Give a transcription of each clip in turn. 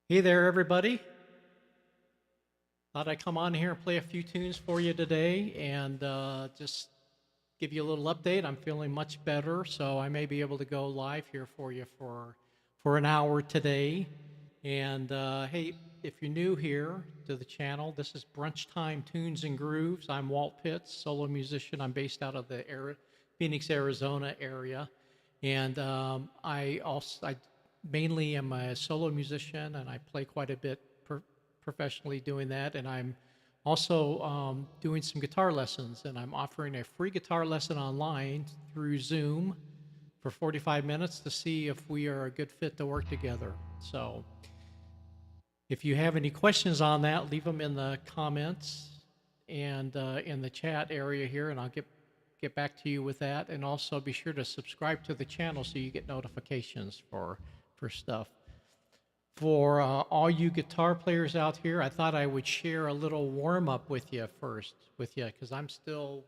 Hey there, everybody. Thought I'd come on here and play a few tunes for you today and just give you a little update. I'm feeling much better, so I may be able to go live here for you for an hour today. And hey, if you're new here to the channel, this is Brunch Time Tunes and Grooves. I'm Walt Pitts, solo musician. I'm based out of the Phoenix, Arizona area, and I mainly am a solo musician, and I play quite a bit professionally doing that. And I'm also doing some guitar lessons, and I'm offering a free guitar lesson online through Zoom for 45 minutes to see if we are a good fit to work together. So if you have any questions on that, leave them in the comments and in the chat area here, and I'll get back to you with that. And also be sure to subscribe to the channel so you get notifications for stuff. For all you guitar players out here, I thought I would share a little warm up with you first, because I'm still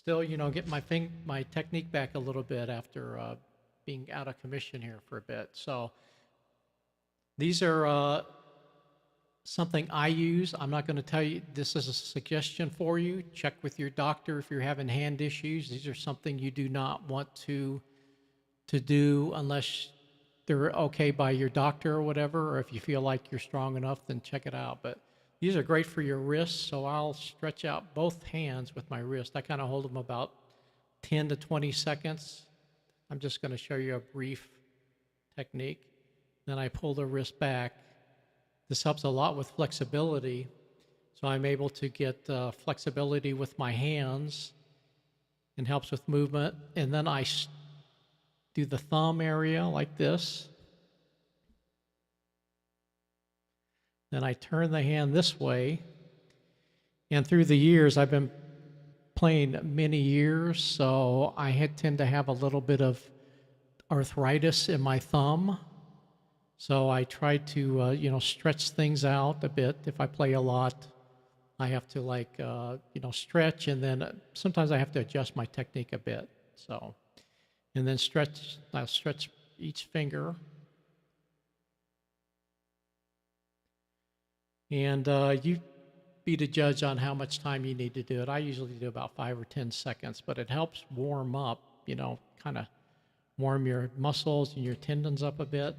getting my technique back a little bit after being out of commission here for a bit. So these are something I use. I'm not going to tell you, this is a suggestion for you. Check with your doctor if you're having hand issues. These are something you do not want to do unless they're okay by your doctor or whatever, or if you feel like you're strong enough, then check it out. But these are great for your wrists, so I'll stretch out both hands with my wrist. I kind of hold them about 10 to 20 seconds. I'm just going to show you a brief technique. Then I pull the wrist back. This helps a lot with flexibility, so I'm able to get flexibility with my hands and helps with movement. And then I do the thumb area like this. Then I turn the hand this way. And through the years, I've been playing many years, so I tend to have a little bit of arthritis in my thumb. So I try to, stretch things out a bit. If I play a lot, I have to stretch, and then sometimes I have to adjust my technique a bit. So. And then I'll stretch each finger. And you be the judge on how much time you need to do it. I usually do about 5 or 10 seconds, but it helps warm up, kind of warm your muscles and your tendons up a bit.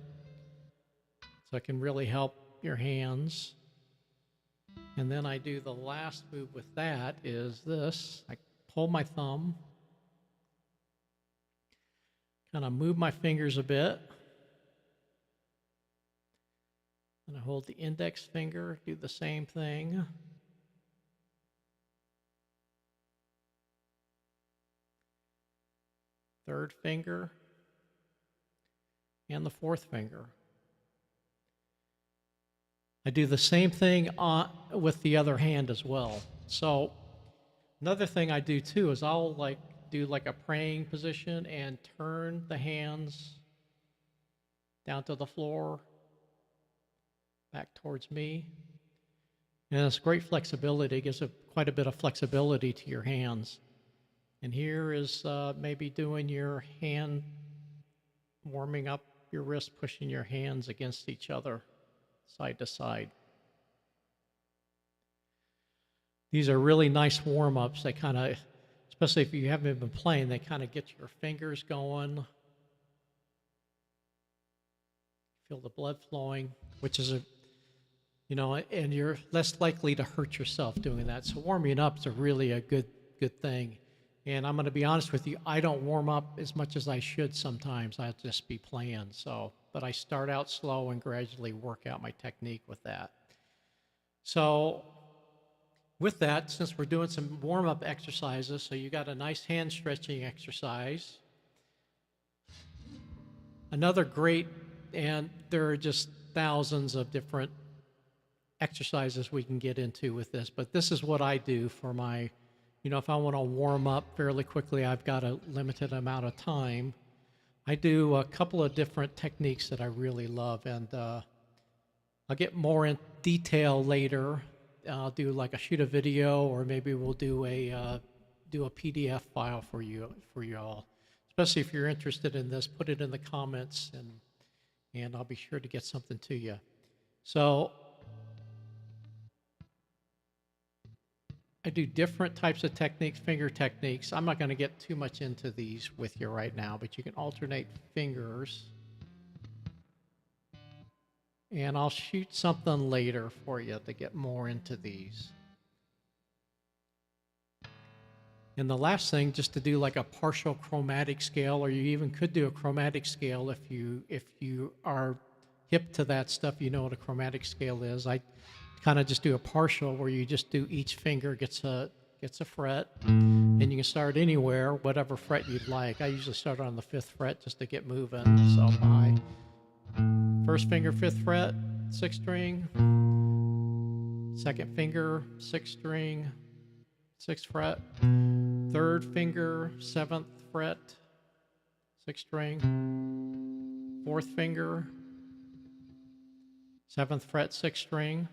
So it can really help your hands. And then I do the last move with that is this. I pull my thumb, kind of move my fingers a bit. And I hold the index finger, do the same thing. Third finger. And the fourth finger. I do the same thing with the other hand as well. So another thing I do too is I'll do a praying position and turn the hands down to the floor, back towards me. And it's great flexibility. It gives quite a bit of flexibility to your hands. And here is maybe doing your hand, warming up your wrist, pushing your hands against each other, side to side. These are really nice warm-ups. They kind of, especially if you haven't been playing, they kind of get your fingers going. Feel the blood flowing, which is and you're less likely to hurt yourself doing that. So warming up is really a good thing. And I'm going to be honest with you, I don't warm up as much as I should sometimes. I'll just be playing. But I start out slow and gradually work out my technique with that. So with that, since we're doing some warm-up exercises, so you got a nice hand stretching exercise. Another great, and there are just thousands of different exercises we can get into with this, but this is what I do for my, if I want to warm up fairly quickly, I've got a limited amount of time. I do a couple of different techniques that I really love, and I'll get more in detail later. I'll do shoot a video, or maybe we'll do a PDF file for you all. Especially if you're interested in this, put it in the comments, and I'll be sure to get something to you. So I do different types of techniques, finger techniques. I'm not going to get too much into these with you right now, but you can alternate fingers. And I'll shoot something later for you to get more into these. And the last thing, just to do like a partial chromatic scale, or you even could do a chromatic scale if you are hip to that stuff, you know what a chromatic scale is. I kind of just do a partial where you just do each finger gets a fret, and you can start anywhere, whatever fret you'd like. I usually start on the 5th fret just to get moving. So my first finger, 5th fret, 6th string. Second finger, 6th string, 6th fret. Third finger, 7th fret, 6th string. Fourth finger, 7th fret, 6th string.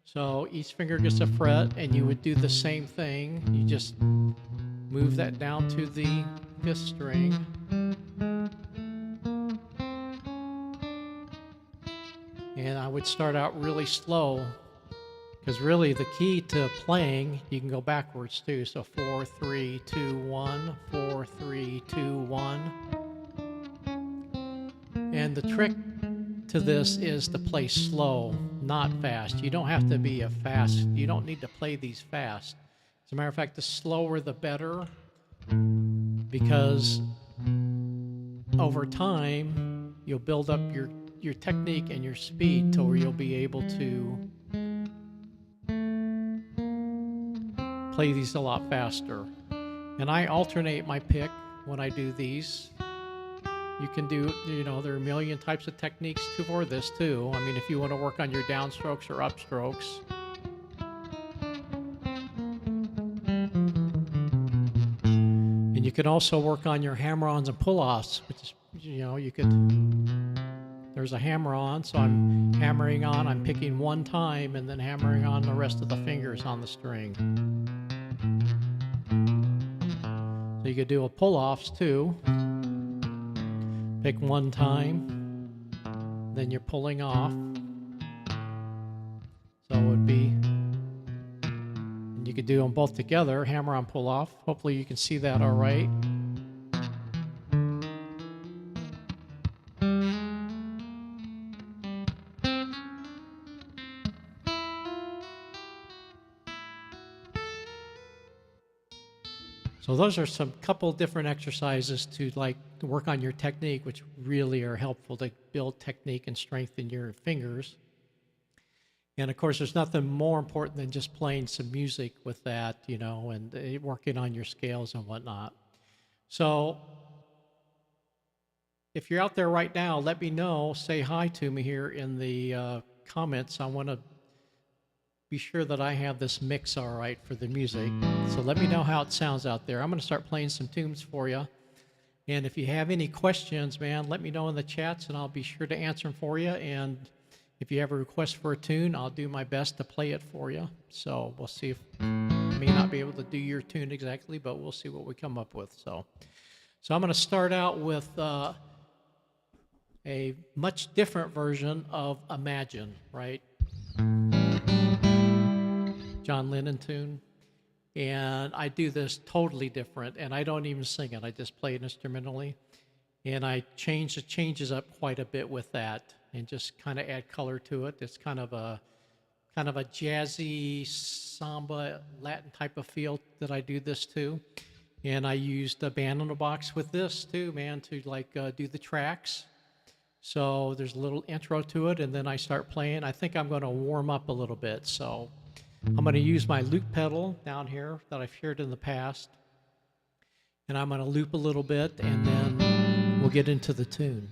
So each finger gets a fret, and you would do the same thing. You just move that down to the 5th string. And I would start out really slow, because really the key to playing, you can go backwards too. So 4, 3, 2, 1, 4, 3, 2, 1. And the trick to this is to play slow, not fast. You don't have to be you don't need to play these fast. As a matter of fact, the slower the better, because over time you'll build up your technique and your speed to where you'll be able to play these a lot faster. And I alternate my pick when I do these. You can do, there are a million types of techniques for this too. I mean, if you want to work on your downstrokes or upstrokes. And you can also work on your hammer-ons and pull-offs, which is, there's a hammer-on, so I'm hammering on, I'm picking one time and then hammering on the rest of the fingers on the string. So you could do a pull-offs too. Pick one time, then you're pulling off. So it would be, and you could do them both together, hammer on, pull off. Hopefully you can see that all right. So those are some couple different exercises to work on your technique, which really are helpful to build technique and strengthen your fingers. And of course, there's nothing more important than just playing some music with that, and working on your scales and whatnot. So if you're out there right now, let me know, say hi to me here in the comments. I want to be sure that I have this mix all right for the music. So let me know how it sounds out there. I'm going to start playing some tunes for you. And if you have any questions, man, let me know in the chats and I'll be sure to answer them for you. And if you have a request for a tune, I'll do my best to play it for you. So we'll see if I may not be able to do your tune exactly, but we'll see what we come up with. So I'm going to start out with a much different version of Imagine, right? John Lennon tune, and I do this totally different, and I don't even sing it. I just play it instrumentally, and I change the changes up quite a bit with that, and just kind of add color to it. It's kind of a jazzy samba Latin type of feel that I do this to, and I used a band on the box with this too, man, to do the tracks. So there's a little intro to it, and then I start playing. I think I'm going to warm up a little bit, so I'm going to use my loop pedal down here that I've shared in the past, and I'm going to loop a little bit, and then we'll get into the tune.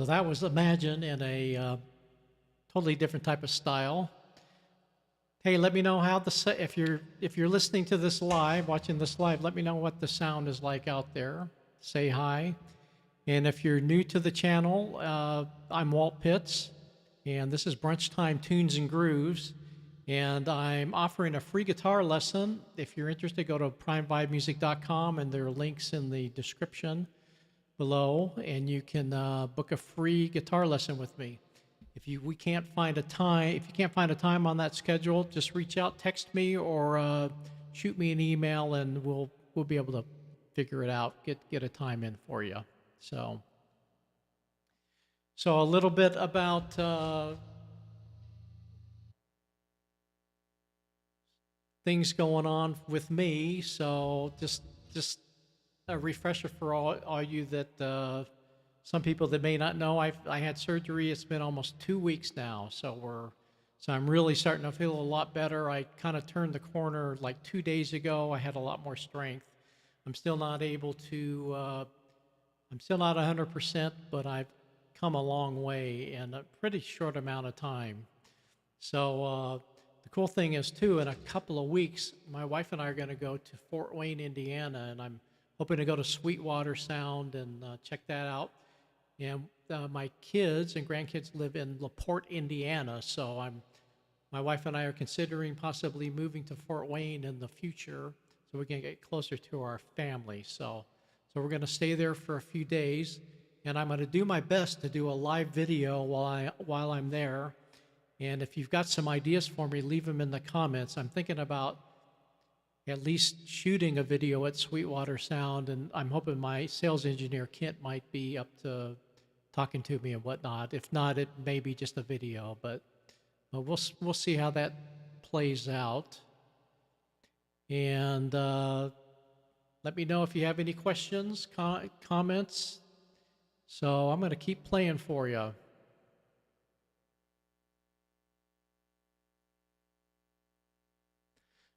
So that was Imagine in a totally different type of style. Hey, let me know how if you're listening to this live, watching this live, let me know what the sound is like out there. Say hi. And if you're new to the channel, I'm Walt Pitts, and this is Brunch Time Tunes and Grooves. And I'm offering a free guitar lesson. If you're interested, go to primevibemusic.com, and there are links in the description below, and you can book a free guitar lesson with me. If you can't find a time on that schedule, just reach out, text me, or shoot me an email, and we'll be able to figure it out, get a time in for you. So a little bit about things going on with me. So just a refresher for all you that some people that may not know. I had surgery. It's been almost 2 weeks now. So I'm really starting to feel a lot better. I kind of turned the corner like 2 days ago. I had a lot more strength. I'm still not able to. I'm still not 100%, but I've come a long way in a pretty short amount of time. So the cool thing is, too, in a couple of weeks, my wife and I are going to go to Fort Wayne, Indiana, and I'm hoping to go to Sweetwater Sound and check that out. And my kids and grandkids live in LaPorte, Indiana, so my wife and I are considering possibly moving to Fort Wayne in the future so we can get closer to our family. So we're going to stay there for a few days, and I'm going to do my best to do a live video while I'm there. And if you've got some ideas for me, leave them in the comments. I'm thinking about at least shooting a video at Sweetwater Sound, and I'm hoping my sales engineer, Kent, might be up to talking to me and whatnot. If not, it may be just a video, but we'll see how that plays out. And let me know if you have any questions, comments. So I'm going to keep playing for you.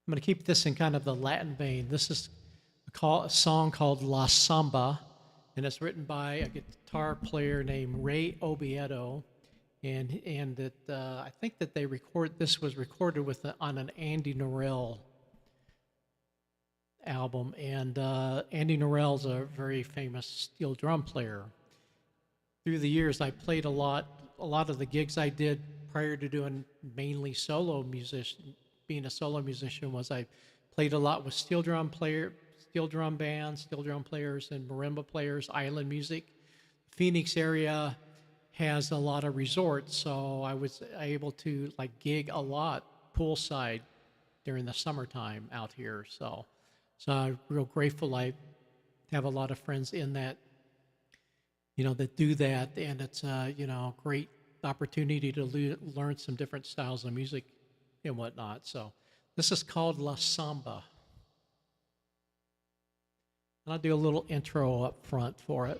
I'm going to keep this in kind of the Latin vein. This is a song called La Samba, and it's written by a guitar player named Ray Obiedo. And that I think that this was recorded on an Andy Narell album, and Andy Narell's a very famous steel drum player. Through the years, I played a lot of the gigs I did prior to doing mainly being a solo musician was I played a lot with steel drum bands, steel drum players, and marimba players, island music. Phoenix area has a lot of resorts, so I was able to gig a lot poolside during the summertime out here. So I'm real grateful. I have a lot of friends in that, that do that, and it's a great opportunity to learn some different styles of music and whatnot. So this is called La Samba. And I'll do a little intro up front for it.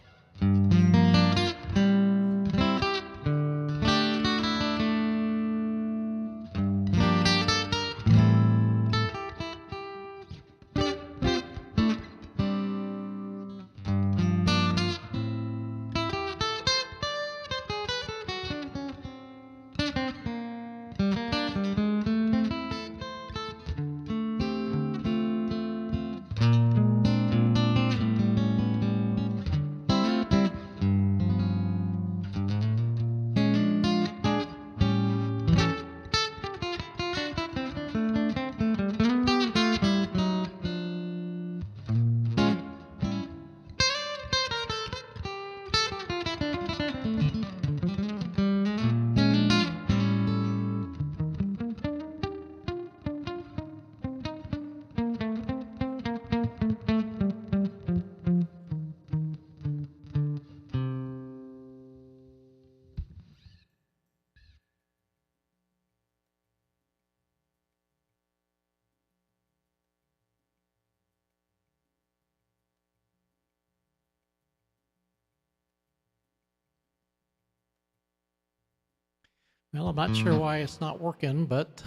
Well, I'm not sure why it's not working, but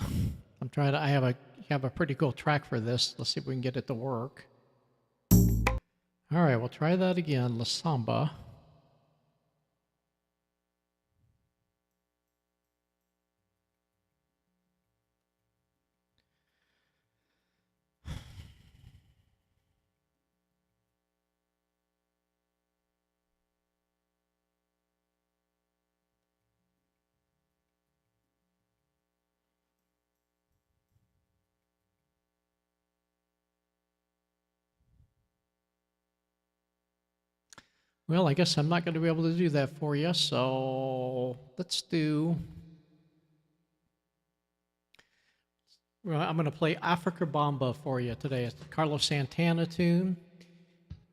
I'm trying to. I have a pretty cool track for this. Let's see if we can get it to work. All right, we'll try that again. La Samba. Well, I guess I'm not going to be able to do that for you, so let's do. Well, I'm going to play Africa Bamba for you today. It's the Carlos Santana tune,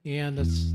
and it's.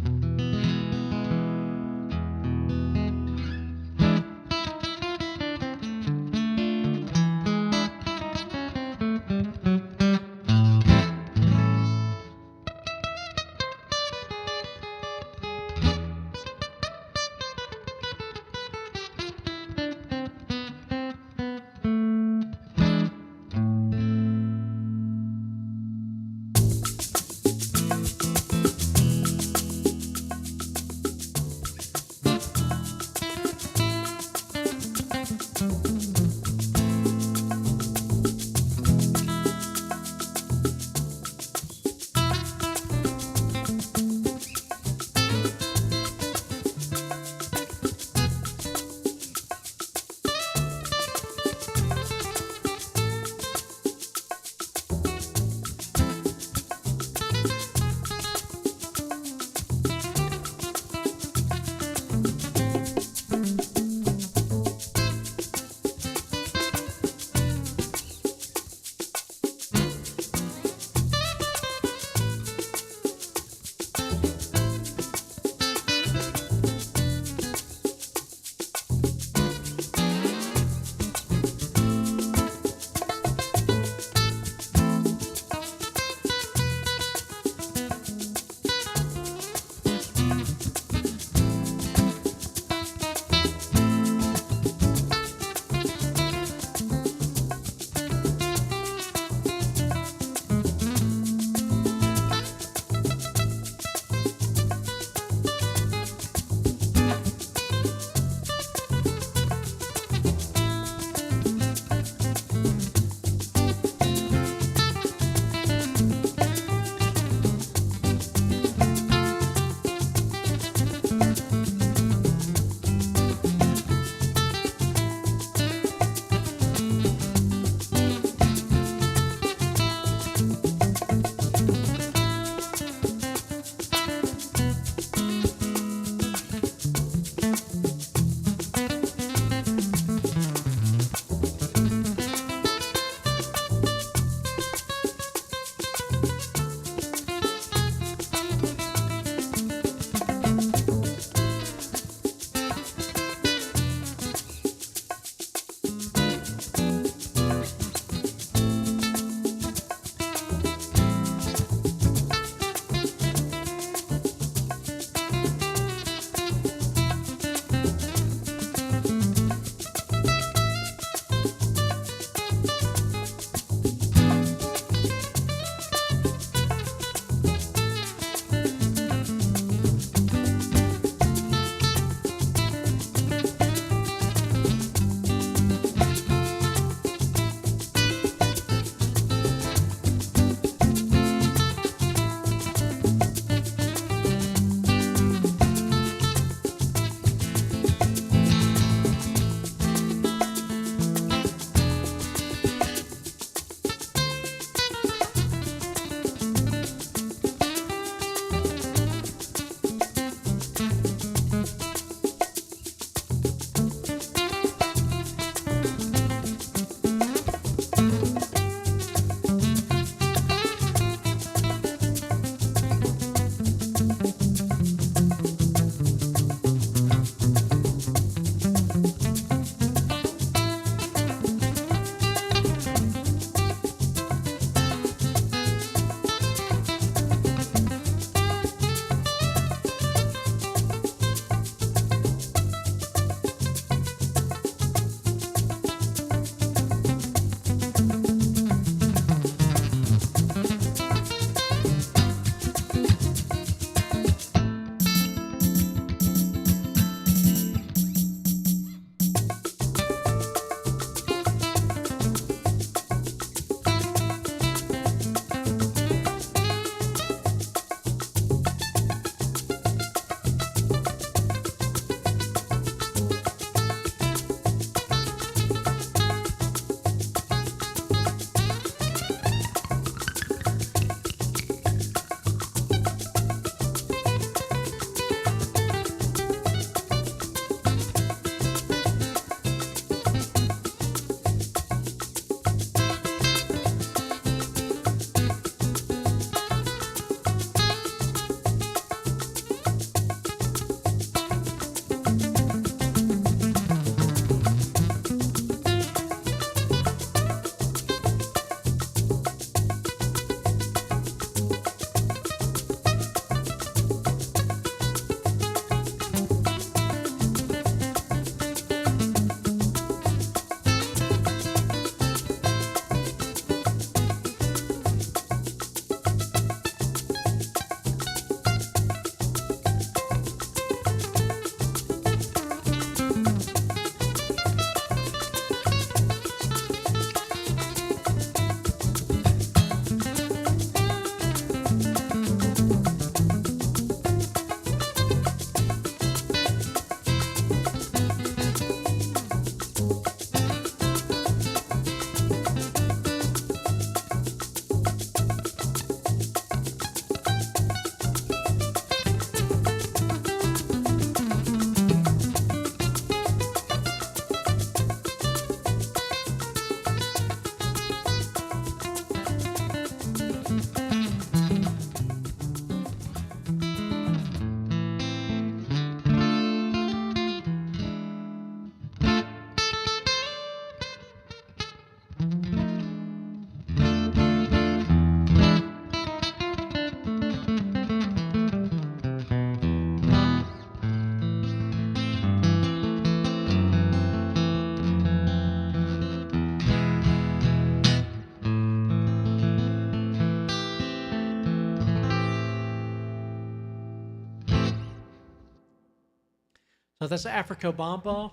So that's Africa Bamba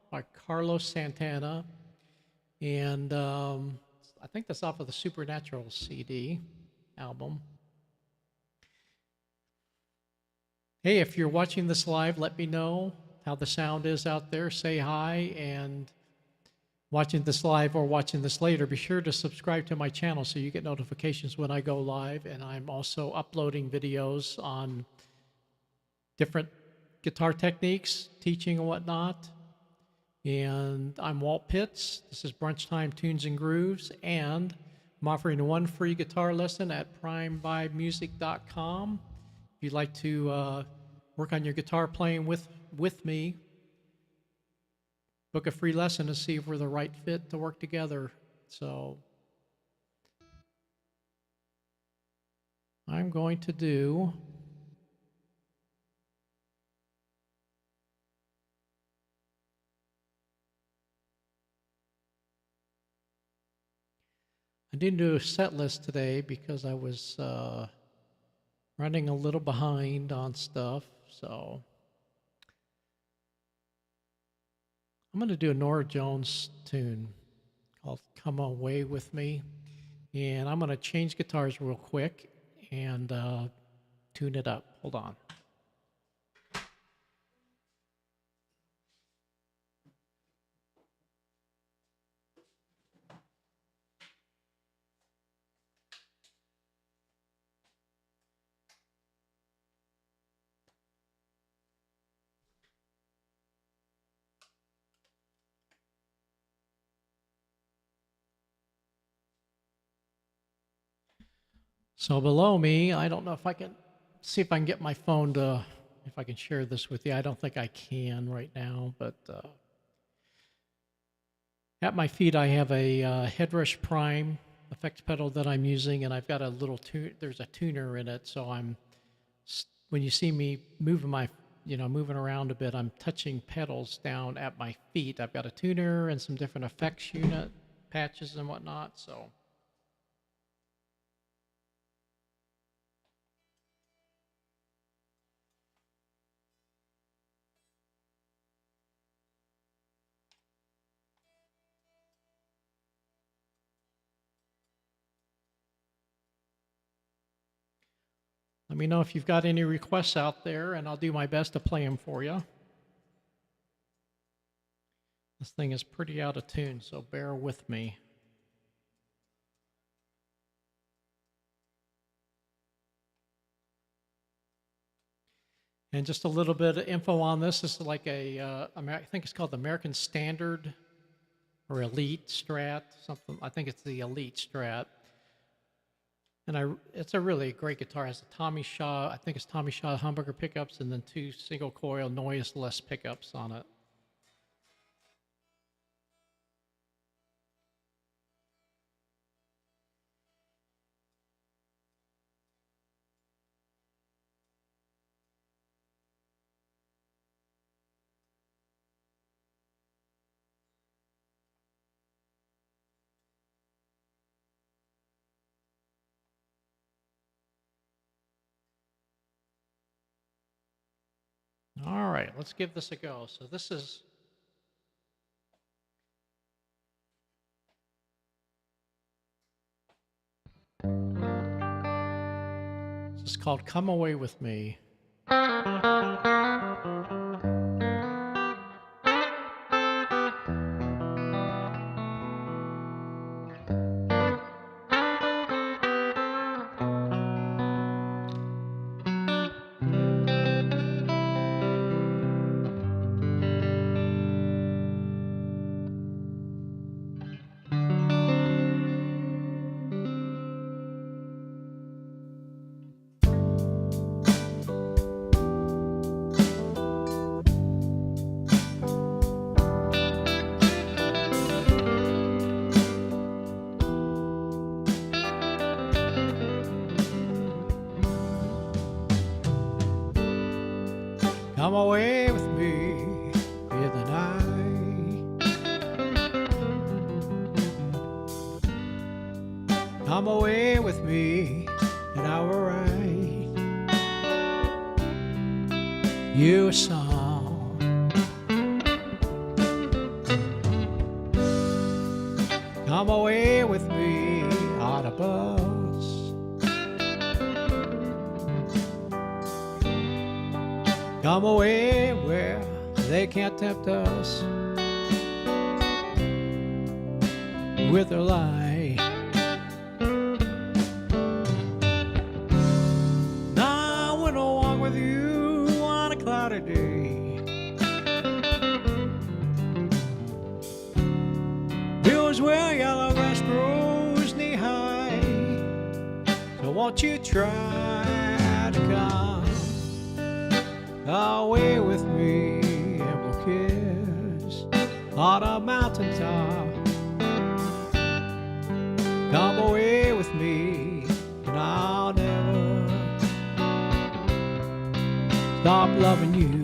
by Carlos Santana. And I think that's off of the Supernatural CD album. Hey, if you're watching this live, let me know how the sound is out there. Say hi. And watching this live or watching this later, be sure to subscribe to my channel so you get notifications when I go live. And I'm also uploading videos on different guitar techniques, teaching and whatnot. And I'm Walt Pitts. This is Brunch Time Tunes and Grooves. And I'm offering one free guitar lesson at primebymusic.com. If you'd like to work on your guitar playing with me, book a free lesson to see if we're the right fit to work together. So I'm going to do I didn't do a set list today because I was running a little behind on stuff. So I'm going to do a Norah Jones tune called Come Away With Me. And I'm going to change guitars real quick and tune it up. Hold on. So below me, I don't know if I can see if I can get my phone to, if I can share this with you. I don't think I can right now, but at my feet I have a Headrush Prime effects pedal that I'm using, and I've got a little there's a tuner in it. So when you see me moving moving around a bit, I'm touching pedals down at my feet. I've got a tuner and some different effects unit patches and whatnot. So. Let me know if you've got any requests out there, and I'll do my best to play them for you. This thing is pretty out of tune, so bear with me. And just a little bit of info on this. This is like I think it's called the American Standard or Elite Strat, something. I think it's the Elite Strat. And it's a really great guitar. It has a Tommy Shaw, I think it's Tommy Shaw humbucker pickups, and then 2 single coil noiseless pickups on it. All right, let's give this a go. So this is called Come Away With Me. Come away with me in the night. Come away with me and I will write you a song Come away with me on a bus. Come away where they can't tempt us with their lie. Now I went along with you on a cloudy day. Hills where yellow grass grows knee high. So won't you try to come away with me and we'll kiss on a mountaintop. Come away with me and I'll never stop loving you.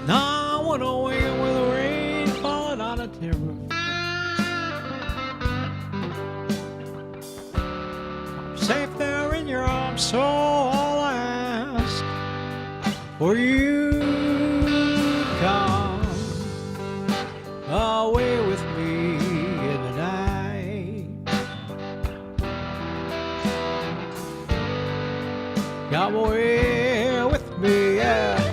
Now I went away with the rain falling on a tin roof. I'm safe there in your arms, so all I ask for you to come away with me in the night. Come away with me, yeah.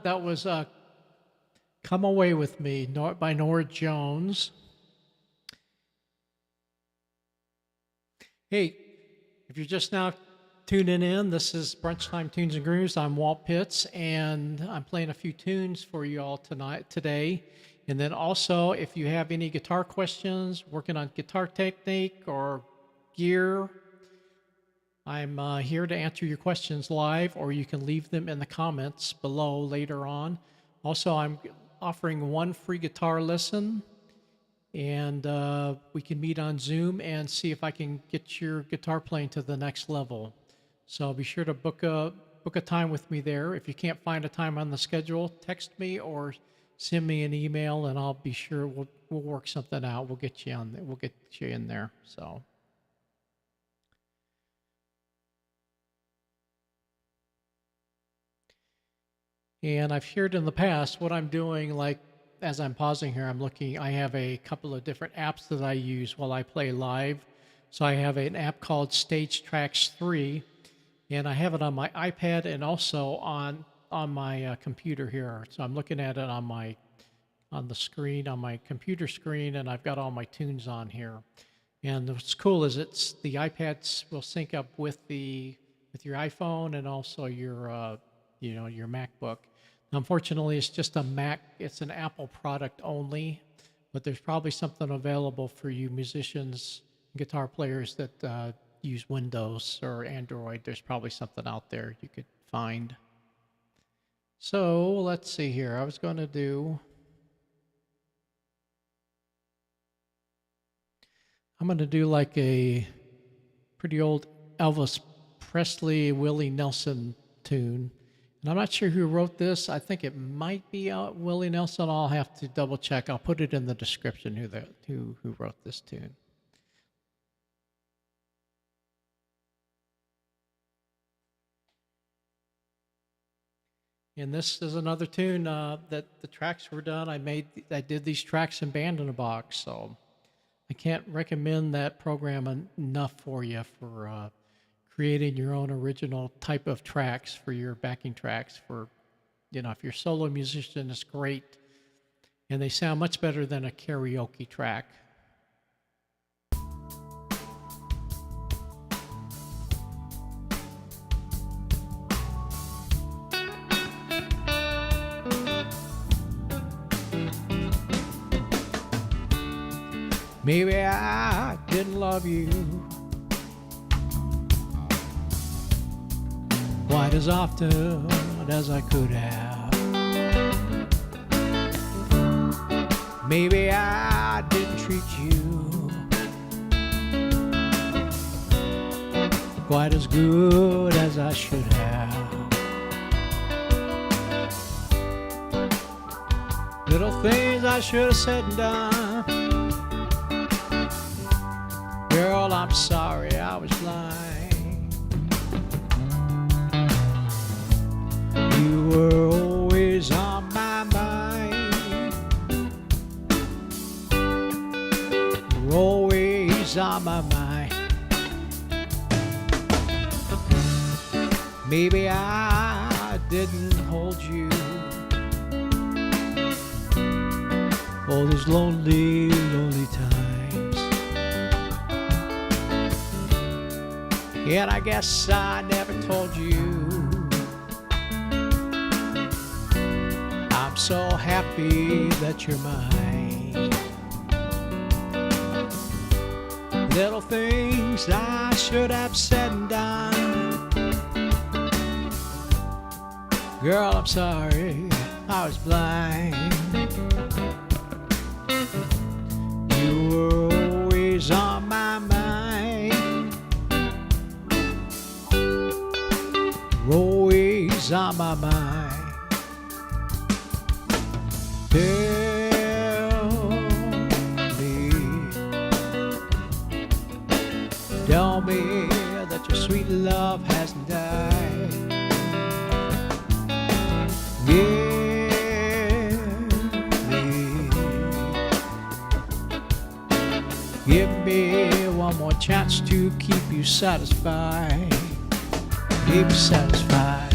That was "Come Away with Me" by Norah Jones. Hey, if you're just now tuning in, this is Brunch Time Tunes and Grooves. I'm Walt Pitts, and I'm playing a few tunes for you all today. And then also, if you have any guitar questions, working on guitar technique or gear, I'm here to answer your questions live, or you can leave them in the comments below later on. Also, I'm offering one free guitar lesson, and we can meet on Zoom and see if I can get your guitar playing to the next level. So be sure to book a time with me there. If you can't find a time on the schedule, text me or send me an email, and I'll be sure we'll work something out. We'll get you on. We'll get you in there. So. And I've shared in the past what I'm doing, like as I'm pausing here, I have a couple of different apps that I use while I play live. So I have an app called Stage Tracks 3, and I have it on my iPad and also on my computer here. So I'm looking at it on the screen, on my computer screen, and I've got all my tunes on here. And what's cool is the iPads will sync up with your iPhone and also your your MacBook. Unfortunately, it's just a Mac. It's an Apple product only, but there's probably something available for you musicians, guitar players that use Windows or Android. There's probably something out there you could find. So let's see here. I'm going to do like a pretty old Elvis Presley, Willie Nelson tune. And I'm not sure who wrote this. I think it might be Willie Nelson. I'll have to double check. I'll put it in the description who wrote this tune. And this is another tune that the tracks were done. I did these tracks in Band in a Box, so I can't recommend that program enough for you for creating your own original type of tracks for your backing tracks. For if you're a solo musician, it's great, and they sound much better than a karaoke track. Maybe I didn't love you quite as often as I could have. Maybe I didn't treat you quite as good as I should have. Little things I should have said and done. Girl, I'm sorry I was blind. You were always on my mind. You were always on my mind. Maybe I didn't hold you all those lonely, lonely times. And I guess I never told you I'm so happy that you're mine. Little things I should have said and done. Girl, I'm sorry I was blind. You were always on my mind. Always on my mind. Tell me that your sweet love hasn't died. Give me one more chance to keep you satisfied. Keep you satisfied.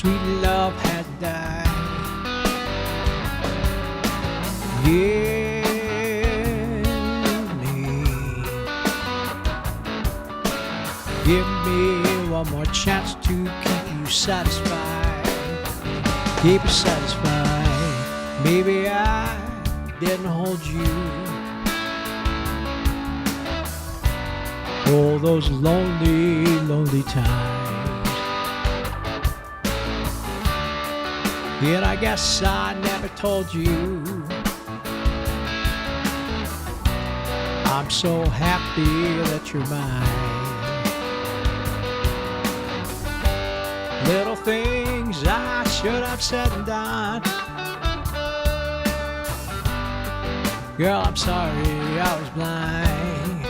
sweet love has died. Give me one more chance to keep you satisfied. Keep you satisfied. Maybe I didn't hold you all those lonely, lonely times. Yet I guess I never told you I'm so happy that you're mine. Little things I should have said and done. Girl, I'm sorry I was blind.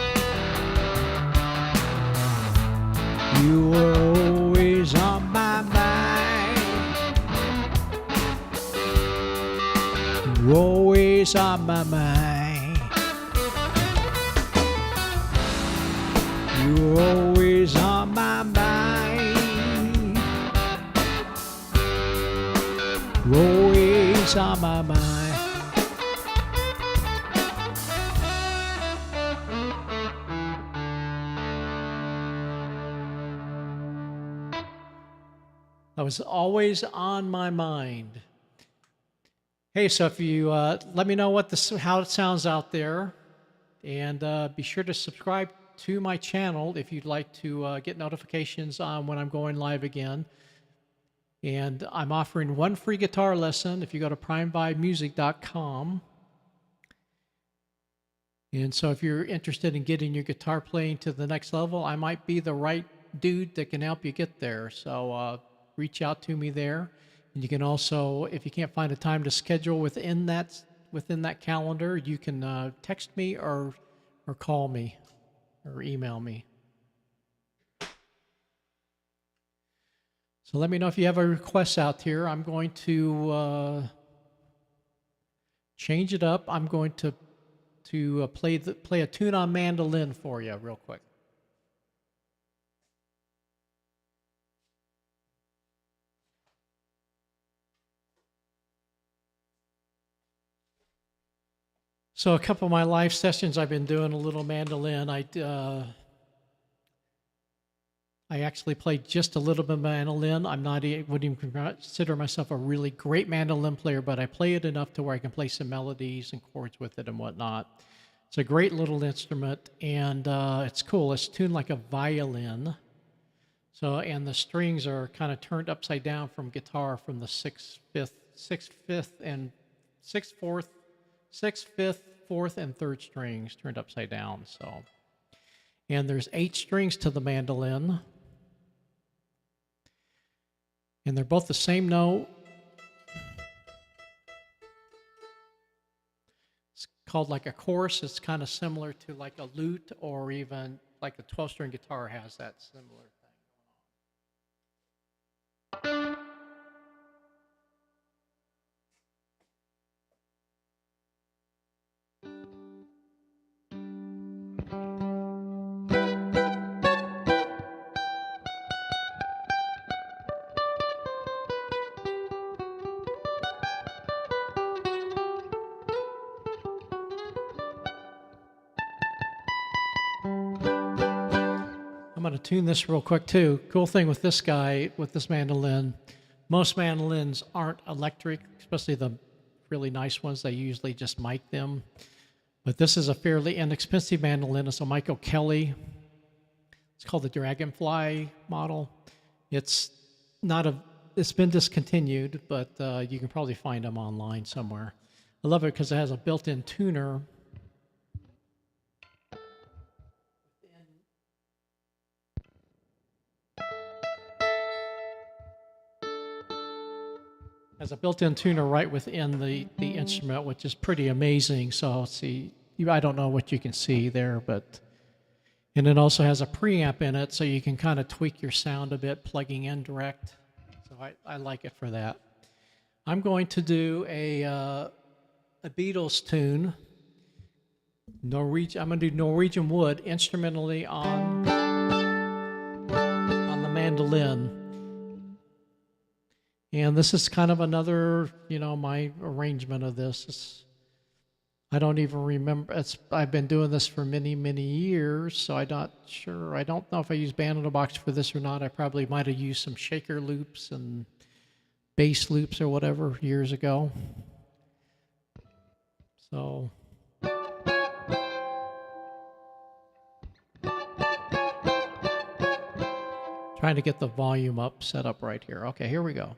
You were always on my mind. You were always on my mind. You were always on my mind. You were always on my mind. That was always on my mind. Hey, so if you let me know how it sounds out there, and be sure to subscribe to my channel if you'd like to get notifications on when I'm going live again. And I'm offering one free guitar lesson if you go to primevibemusic.com. And so if you're interested in getting your guitar playing to the next level, I might be the right dude that can help you get there. So reach out to me there. And you can also, if you can't find a time to schedule within that calendar, you can text me or call me or email me. So let me know if you have a request out here. I'm going to change it up. I'm going to play a tune on mandolin for you real quick. So a couple of my live sessions, I've been doing a little mandolin. I actually play just a little bit of mandolin. Wouldn't even consider myself a really great mandolin player, but I play it enough to where I can play some melodies and chords with it and whatnot. It's a great little instrument, and it's cool. It's tuned like a violin. So, and the strings are kind of turned upside down from guitar, from the sixth, fifth, fourth, and third strings turned upside down. So, and there's 8 strings to the mandolin, and they're both the same note. It's called like a chorus. It's kind of similar to like a lute, or even like a 12-string guitar has that similar thing. I'm going to tune this real quick too. Cool thing with this guy, with this mandolin, most mandolins aren't electric, especially the really nice ones. They usually just mic them. But this is a fairly inexpensive mandolin. It's a Michael Kelly. It's called the Dragonfly model. It's been discontinued, but you can probably find them online somewhere. I love it because it has a built-in tuner. Has a built-in tuner right within the instrument, which is pretty amazing. So see, I don't know what you can see there, and it also has a preamp in it, so you can kind of tweak your sound a bit, plugging in direct. So I like it for that. I'm going to do a Beatles tune. I'm going to do Norwegian Wood instrumentally on the mandolin. And this is kind of another, my arrangement of this. I don't even remember. I've been doing this for many, many years, so I'm not sure. I don't know if I used Band in a Box for this or not. I probably might have used some shaker loops and bass loops or whatever years ago. So. Trying to get the volume up, set up right here. Okay, here we go.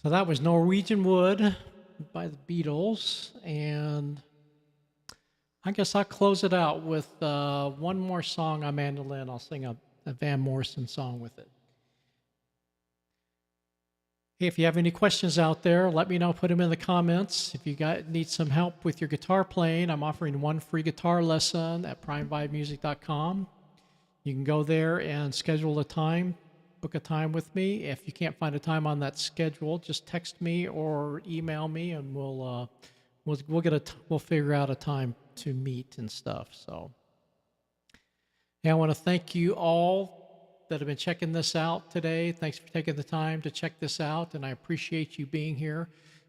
So that was Norwegian Wood by the Beatles. And I guess I'll close it out with one more song on mandolin. I'll sing a Van Morrison song with it. Hey, if you have any questions out there, let me know. Put them in the comments. If you need some help with your guitar playing, I'm offering one free guitar lesson at primevibemusic.com. You can go there and schedule a time, book a time with me. If you can't find a time on that schedule, just text me or email me, and we'll figure out a time to meet and stuff. So, yeah, I want to thank you all that have been checking this out today. Thanks for taking the time to check this out, and I appreciate you being here.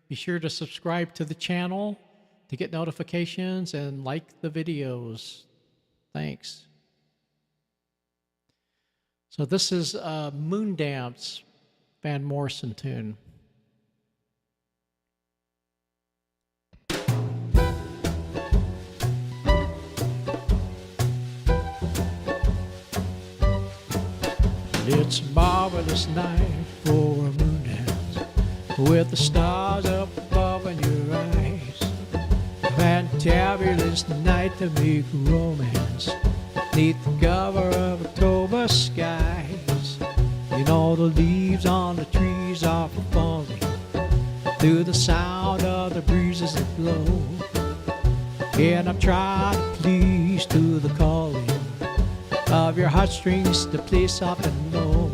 Be sure to subscribe to the channel to get notifications and like the videos. Thanks. So this is Moon Dance, Van Morrison tune. It's a marvelous night for a moon dance, with the stars up above in your eyes. Fantabulous night to make romance, neath the cover of October skies. You know the leaves on the trees are falling, through the sound of the breezes that blow. And I'm trying to please to the calling of your heartstrings to play soft and low.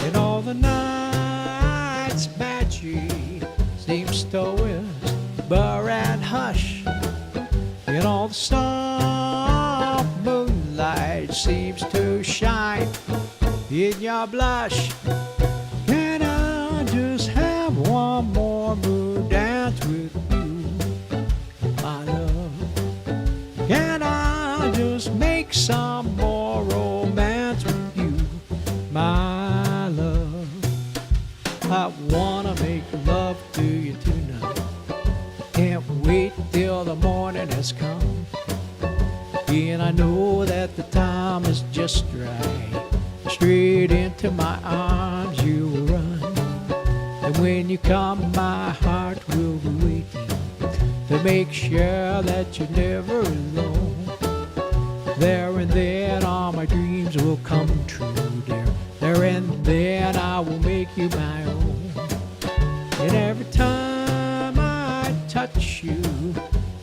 And all the night's magic seems to whisper and hush, and all the soft moonlight seems to shine in your blush. Can I just have one more moon dance with you, my love? Can I just make some more romance with you, my love? I wanna make love to you tonight. Can't wait till the morning has come. And I know that the time is just right. Straight into my arms you will run. And when you come, my heart will be waiting to make sure that you're never alone. There and then all my dreams will come true, dear. There and then I will make you my own. And every time I touch you,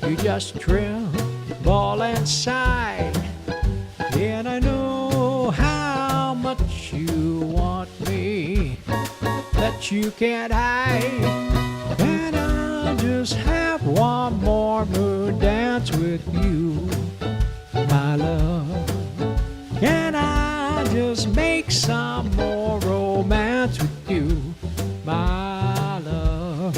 you just tremble and sigh. And I know how much you want me, that you can't hide. And I'll just have one more moon dance with you, my love. Can I just make some more romance with you, my love?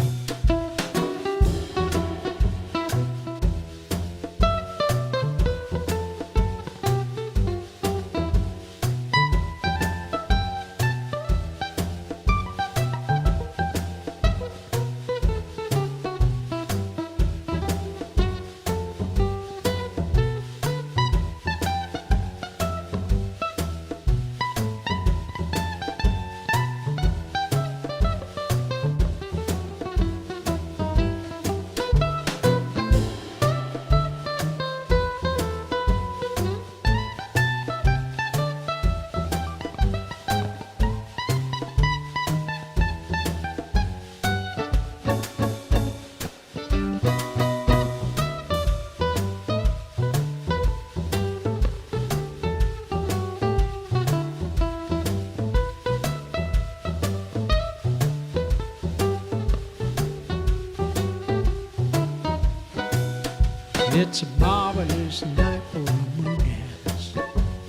It's a marvelous night for a moon dance,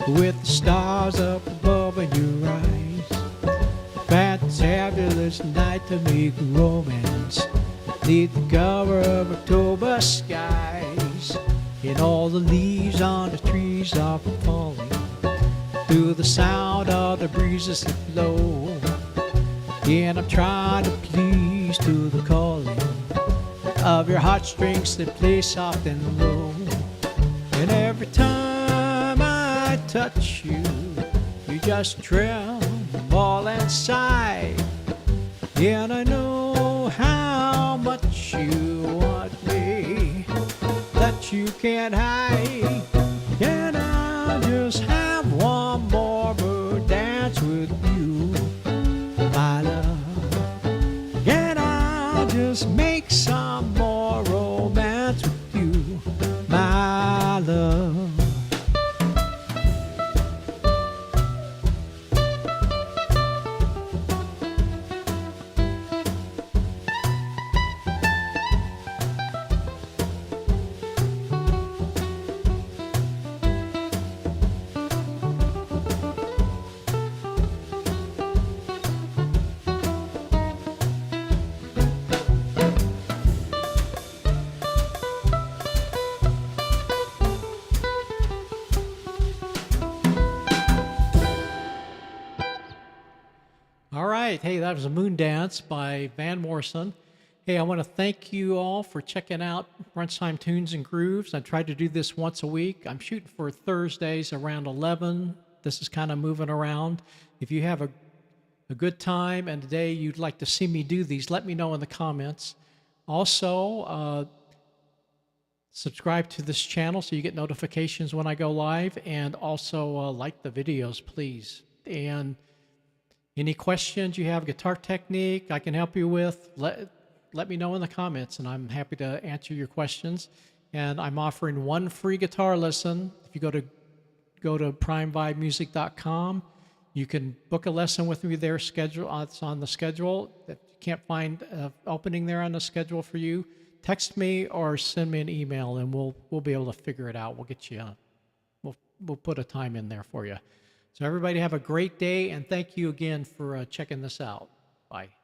with the stars up above in your eyes. Fantabulous night to make romance, neath the cover of October skies. And all the leaves on the trees are falling, through the sound of the breezes that blow. And I'm trying to please to the calling of your heartstrings that play soft and low. And every time I touch you, you just tremble and sigh. And I know how much you want me, that you can't hide. And I'll just have one more moon dance with you, my love. some more romance with you, my love. All right. Hey, that was a Moon Dance by Van Morrison. Hey, I want to thank you all for checking out Brunchtime Tunes and Grooves. I try to do this once a week. I'm shooting for Thursdays around 11. This is kind of moving around. If you have a good time and a day you'd like to see me do these, let me know in the comments. Also, subscribe to this channel so you get notifications when I go live, and also like the videos, please. And any questions you have, guitar technique I can help you with, let me know in the comments, and I'm happy to answer your questions. And I'm offering one free guitar lesson. If you go to primevibemusic.com, you can book a lesson with me there. It's on the schedule. If you can't find an opening there on the schedule for you, text me or send me an email, and we'll be able to figure it out. We'll get you. We'll put a time in there for you. So everybody have a great day, and thank you again for checking this out. Bye.